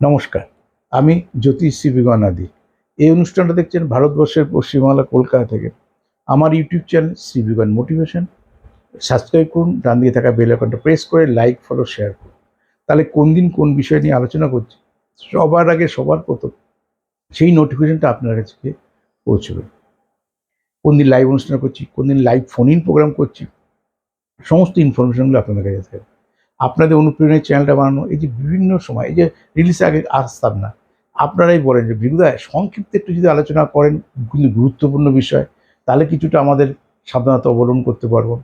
নমস্কার, আমি জ্যোতিষ শ্রীবিগণাদি। এই অনুষ্ঠানটা দেখছেন ভারতবর্ষের পশ্চিমবাংলা কলকাতা থেকে। আমার ইউটিউব চ্যানেল শ্রীবিগণ মোটিভেশন সাবস্ক্রাইব করুন, ডান দিকে থাকা বেল আইকনটা প্রেস করে লাইক ফলো শেয়ার করুন। তাহলে কোন দিন কোন বিষয় নিয়ে আলোচনা করছি সবার আগে সবার প্রথম সেই নোটিফিকেশনটা আপনার কাছে পৌঁছবে। কোন দিন লাইভ অনুষ্ঠান করছি, কোন দিন লাইভ ফোন ইন প্রোগ্রাম করছি, সমস্ত ইনফরমেশনগুলো আপনাদের কাছে থাকবে। আপনাদের অনুপ্রেরণায় চ্যানেলটা বানানো, এই যে বিভিন্ন সময় এই যে রিলিজ আগে আসতাম না, আপনারাই বলেন যে বিরুদায় সংক্ষিপ্ত একটু যদি আলোচনা করেন কিন্তু গুরুত্বপূর্ণ বিষয়, তাহলে কিছুটা আমাদের সাবধানতা অবলম্বন করতে পারবো।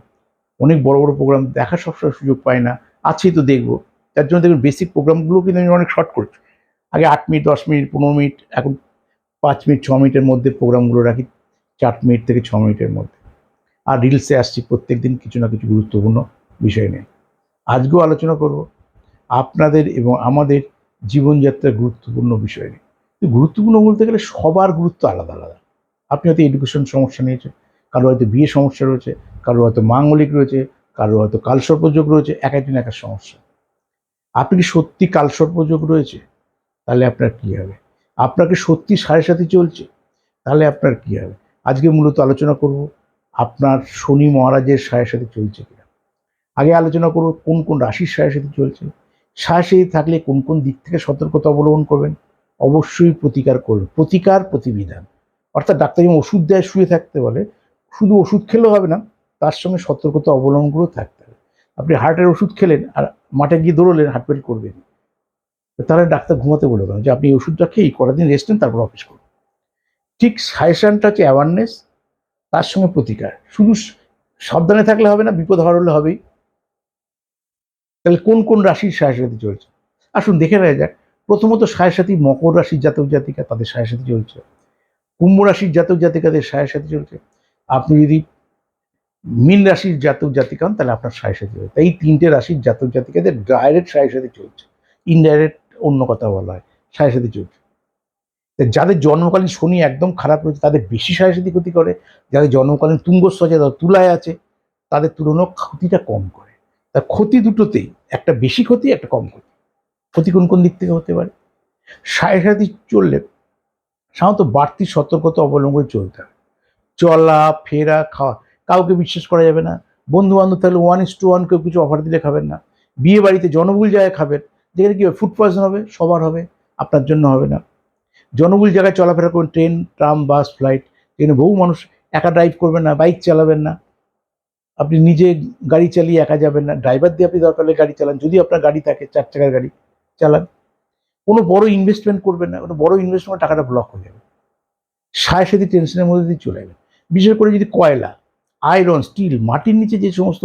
অনেক বড় বড় প্রোগ্রাম দেখার সবসময় সুযোগ পাই না, আছেই তো দেখবো। তার জন্য দেখবেন বেসিক প্রোগ্রামগুলো কিন্তু আমি অনেক শর্ট করছি। আগে 8 মিনিট, 10 মিনিট, 15 মিনিট, এখন 5 মিনিট 6 মিনিটের মধ্যে প্রোগ্রামগুলো রাখি, 4 মিনিট থেকে 6 মিনিটের মধ্যে। আর রিলসে আসছি প্রত্যেক দিন কিছু না কিছু গুরুত্বপূর্ণ বিষয় নিয়ে। আজকেও আলোচনা করব আপনাদের এবং আমাদের জীবনযাত্রার গুরুত্বপূর্ণ বিষয় নিয়ে। গুরুত্বপূর্ণ বলতে গেলে সবার গুরুত্ব আলাদা আলাদা। আপনি হয়তো এডুকেশন সমস্যা নিয়েছেন, কারো হয়তো বিয়ে সমস্যা রয়েছে, কারো হয়তো মাঙ্গলিক রয়েছে, কারো হয়তো কালসর্পযোগ রয়েছে, এক একদিন এক এক সমস্যা। আপনি কি সত্যি কালসর্পযোগ রয়েছে? তাহলে আপনার কী হবে? আপনাকে সত্যি সাড়ে সাথে চলছে? তাহলে আপনার কী হবে? আজকে মূলত আলোচনা করব আপনার শনি মহারাজের সাড়ে সাথে চলছে কিনা। আগে আলোচনা করব কোন কোন রাশির সাড়ে সাথে চলছে, সাড়ে সাথে থাকলে কোন কোন দিক থেকে সতর্কতা অবলম্বন করবেন। অবশ্যই প্রতিকার করবেন, প্রতিকার প্রতিবিধান। অর্থাৎ ডাক্তার যেমন ওষুধ দেয় শুয়ে থাকতে বলে, শুধু ওষুধ খেলেও হবে না, তার সঙ্গে সতর্কতা অবলম্বনগুলো থাকতে হবে। আপনি হার্টের ওষুধ খেলেন আর মাঠে গিয়ে দৌড়লেন, হার্টবিট করবেন, তাহলে ডাক্তার ঘুমাতে বলে কেন যে আপনি ওষুধটা খেয়েই কটা দিন রেস্ট নেন, তারপর অফিস করুন। ঠিক সাজেশনটা হচ্ছে অ্যাওয়ারনেস, তার সঙ্গে প্রতিকার। শুধু সাবধানে থাকলে হবে না, বিপদ হরলে হবেই। তাহলে কোন কোন রাশির সাড়ে চলছে আসুন দেখে নেওয়া যাক। প্রথমত সাড়ে মকর রাশির জাতক জাতিকা, তাদের সাড়ে চলছে। কুম্ভ রাশির জাতক জাতিকাদের সাড়ে চলছে। আপনি যদি মীন রাশির জাতক জাতিকা হন তাহলে আপনার সাড়ে চলছে। এই তিনটে রাশির জাতক জাতিকাদের ডাইরেক্ট সাড়ে চলছে, ইনডাইরেক্ট অন্য কথা বলা হয়, সাড়ে চলছে। যাদের জন্মকালীন শনি একদম খারাপ রয়েছে তাদের বেশি সাড়ে ক্ষতি করে, যাদের জন্মকালীন তুঙ্গস্থ আছে, তাদের তুলায় আছে, তাদের তুলনায় ক্ষতিটা কম করে। তার ক্ষতি দুটোতেই, একটা বেশি ক্ষতি, একটা কম ক্ষতি। ক্ষতি কোন কোন দিক থেকে হতে পারে? সাড়ে চললে সাধারণত বাড়তি সতর্কতা অবলম্বন করে চলতে হবে। চলা ফেরা খাওয়া, কাউকে বিশ্বাস করা যাবে না। বন্ধু বান্ধব থাকলে 1:1 কেউ কিছু অফার দিলে খাবেন না। বিয়ে বাড়িতে জনবহুল জায়গায় খাবেন, যেখানে কি ফুড পয়জন হবে, সবার হবে, আপনার জন্য হবে না। জনবহুল জায়গায় চলাফেরা করুন, ট্রেন, ট্রাম, বাস, ফ্লাইট, ট্রেনে বহু মানুষ, একা ড্রাইভ করবেন না, বাইক চালাবেন না। আপনি নিজে গাড়ি চালিয়ে একা যাবেন না, ড্রাইভার দিয়ে আপনি দরকার হলে গাড়ি চালান, যদি আপনার গাড়ি থাকে 4 চাকার গাড়ি চালান। কোনো বড় ইনভেস্টমেন্ট করবেন না, কোনো বড় ইনভেস্টমেন্ট টাকাটা ব্লক হয়ে যাবে। সাথে টেনশনের মধ্যে দিয়ে চলে যাবে। বিশেষ করে যদি কয়লা, আয়রন, স্টিল, মাটির নিচে যে সমস্ত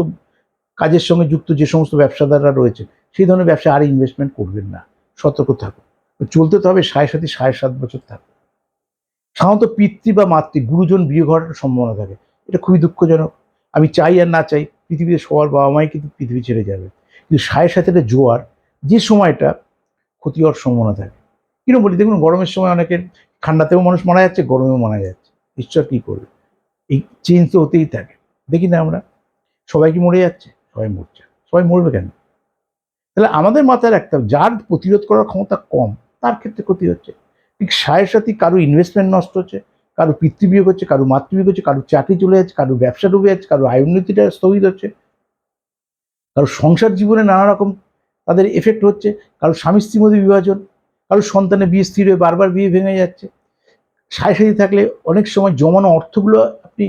কাজের সঙ্গে যুক্ত যে সমস্ত ব্যবসাদাররা রয়েছে, সেই ধরনের ব্যবসায় আর ইনভেস্টমেন্ট করবেন না, সতর্ক থাকুন। চলতে তো হবে 7.5 বছর থাকবে। সাধারণত পিতৃ বা মাতৃ গুরুজন বিয়ে ঘটার সম্ভাবনা থাকে, এটা খুবই দুঃখজনক। আমি চাই আর না চাই পৃথিবীতে সবার বাবা মাই কিন্তু পৃথিবী ছেড়ে যাবে, কিন্তু 7.5 জোয়ার, যে সময়টা ক্ষতি হওয়ার সম্ভাবনা থাকে। কিরকম বলি, দেখুন গরমের সময় অনেকের ঠান্ডাতেও মানুষ মারা যাচ্ছে, গরমেও মারা যাচ্ছে। ঈশ্বর কী করবে, এই চেঞ্জ তো হতেই থাকে। দেখি না আমরা সবাই কি মরে যাচ্ছে? সবাই মরছে। সবাই মরবে কেন? তাহলে আমাদের মাথায় রাখতে হবে যার প্রতিরোধ করার ক্ষমতা কম তার ক্ষেত্রে ক্ষতি হচ্ছে। ঠিক সাথে কারো ইনভেস্টমেন্ট নষ্ট হচ্ছে, কারো পিতৃবিয়োগ হচ্ছে, কারো মাতৃবিয়োগ হচ্ছে, কারো চাকরি চলে যাচ্ছে, কারো ব্যবসা ডুবে যাচ্ছে, কারো আয় উন্নতিটা স্থগিত হচ্ছে, কারো সংসার জীবনে নানা রকম তাদের এফেক্ট হচ্ছে, কারো স্বামী স্ত্রীর মধ্যে বিভাজন, কারো সন্তানের বিয়ে স্থির হয়ে বারবার বিয়ে ভেঙে যাচ্ছে। সাথে থাকলে অনেক সময় জমানো অর্থগুলো আপনি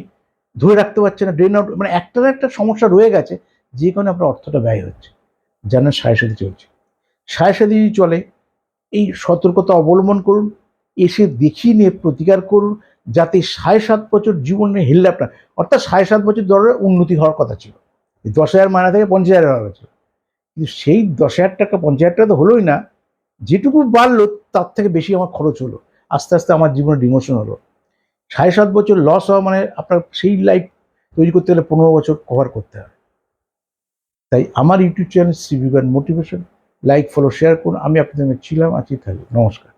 ধরে রাখতে পারছেন না, ড্রেন আউট, মানে একটার একটা সমস্যা রয়ে গেছে, যে কারণে আপনার অর্থটা ব্যয় হচ্ছে, যেন সাথে চলছে। সাথে যদি চলে, এই সতর্কতা অবলম্বন করুন, এসে দেখিয়ে নিয়ে প্রতিকার করুন, যাতে 7.5 বছর জীবনে হেললে আপনার, অর্থাৎ 7.5 বছর ধরে উন্নতি হওয়ার কথা ছিল। 10,000 মায়না থেকে 50,000 হওয়ার কথা ছিল, কিন্তু সেই 10,000 টাকা 50,000 টাকা তো হলোই না, যেটুকু বাড়লো তার থেকে বেশি আমার খরচ হলো। আস্তে আস্তে আমার জীবনে ডিমোশন হলো। 7.5 বছর লস হওয়া মানে আপনার সেই লাইফ তৈরি করতে গেলে 15 বছর কভার করতে হবে। তাই আমার YouTube channel Shribigyan motivation like follow share করুন। আমি আপনাদের ছিলাম, আছি, থাকবো। নমস্কার।